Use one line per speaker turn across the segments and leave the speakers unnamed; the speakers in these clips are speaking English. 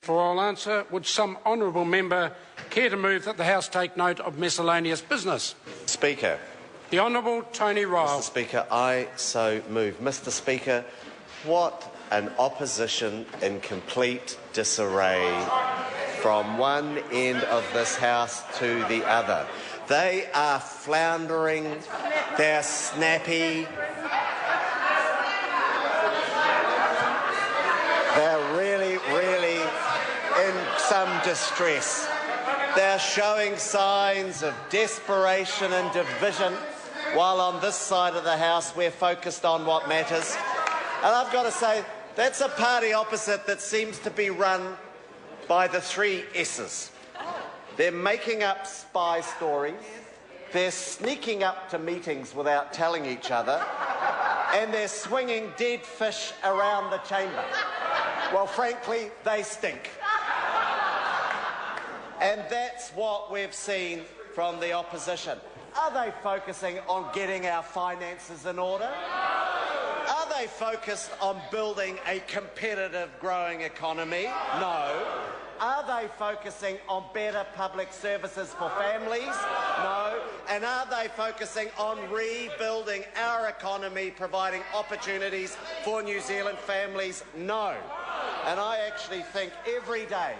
For all answer, would some honourable member care to move that the House take note of miscellaneous business?
Speaker.
The Honourable Tony Ryle.
Mr. Speaker, I so move. Mr. Speaker, what an opposition in complete disarray from one end of this House to the other. They are floundering, they're snappy, they're really in some distress. They're showing signs of desperation and division, while on this side of the House we're focused on what matters. And I've got to say, that's a party opposite that seems to be run by the three S's. They're making up spy stories, they're sneaking up to meetings without telling each other, and they're swinging dead fish around the chamber. Well, frankly, they stink. And that's what we've seen from the opposition. Are they focusing on getting our finances in order? Are they focused on building a competitive, growing economy? No. Are they focusing on better public services for families? No. And are they focusing on rebuilding our economy, providing opportunities for New Zealand families? No. And I actually think every day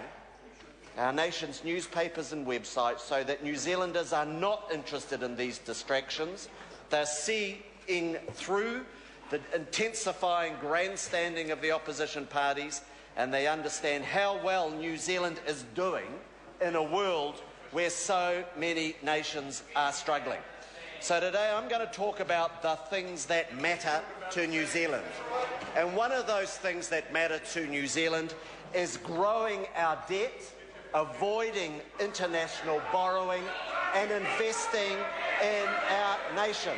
our nation's newspapers and websites so that New Zealanders are not interested in these distractions. They're seeing through the intensifying grandstanding of the opposition parties, and they understand how well New Zealand is doing in a world where so many nations are struggling. So today I'm going to talk about the things that matter to New Zealand. And one of those things that matter to New Zealand is growing our debt, avoiding international borrowing, and investing in our nation.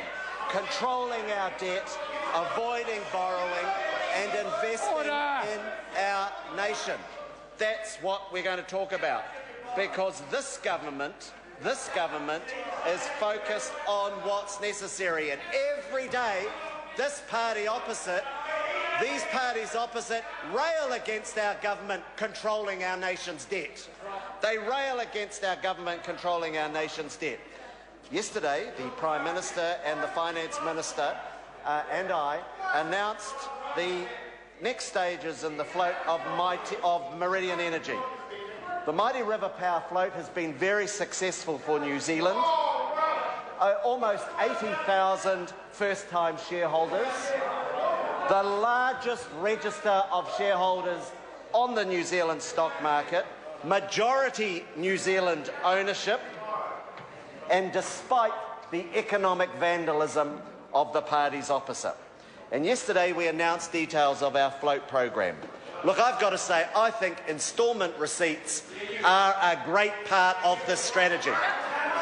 Controlling our debt, avoiding borrowing, and investing in our nation. That's what we're going to talk about, because this government is focused on what's necessary. And every day, these parties opposite rail against our government controlling our nation's debt. They rail against our government controlling our nation's debt. Yesterday, the Prime Minister and the Finance Minister and I announced the next stages in the float of Meridian Energy. The Mighty River Power float has been very successful for New Zealand. Almost 80,000 first-time shareholders, the largest register of shareholders on the New Zealand stock market, majority New Zealand ownership, and despite the economic vandalism of the parties opposite. And yesterday we announced details of our float program. Look, I've got to say, I think instalment receipts are a great part of this strategy.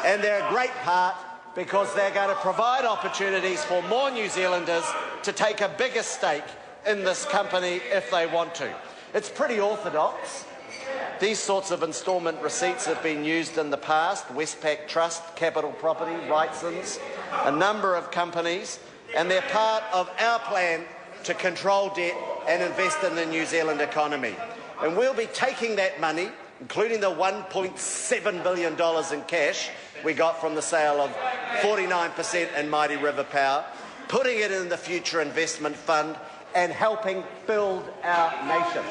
And they're a great part because they're going to provide opportunities for more New Zealanders to take a bigger stake in this company if they want to. It's pretty orthodox. These sorts of instalment receipts have been used in the past: Westpac Trust, Capital Property, Wrightsons, a number of companies, and they're part of our plan to control debt and invest in the New Zealand economy. And we'll be taking that money, including the $1.7 billion in cash we got from the sale of 49% in Mighty River Power, putting it in the Future Investment Fund and helping build our nation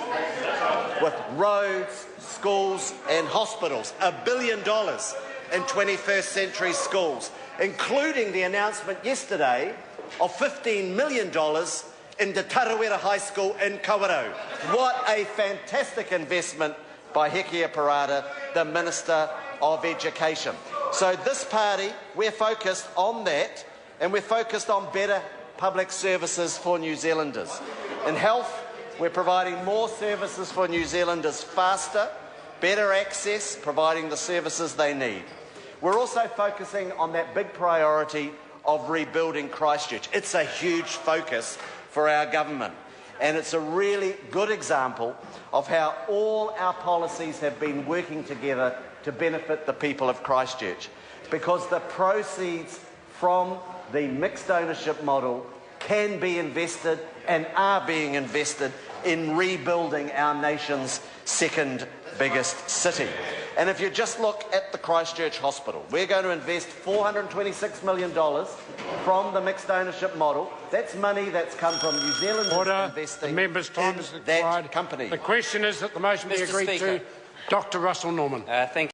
with roads, schools and hospitals. $1 billion in 21st century schools, including the announcement yesterday of $15 million in Te Tarawera High School in Kawerau. What a fantastic investment by Hekia Parada, the Minister of Education. So this party, we're focused on that, and we're focused on better public services for New Zealanders. In health, we're providing more services for New Zealanders faster, better access, providing the services they need. We're also focusing on that big priority of rebuilding Christchurch. It's a huge focus for our government, and it's a really good example of how all our policies have been working together to benefit the people of Christchurch, because the proceeds from the mixed ownership model can be invested and are being invested in rebuilding our nation's second biggest city. And if you just look at the Christchurch Hospital, we're going to invest $426 million from the mixed ownership model. That's money that's come from New Zealand investing
the member's time is
that
expired.
company.
The question is that the motion be
Mr.
agreed
Speaker.
to. Dr. Russell Norman.
Thank you.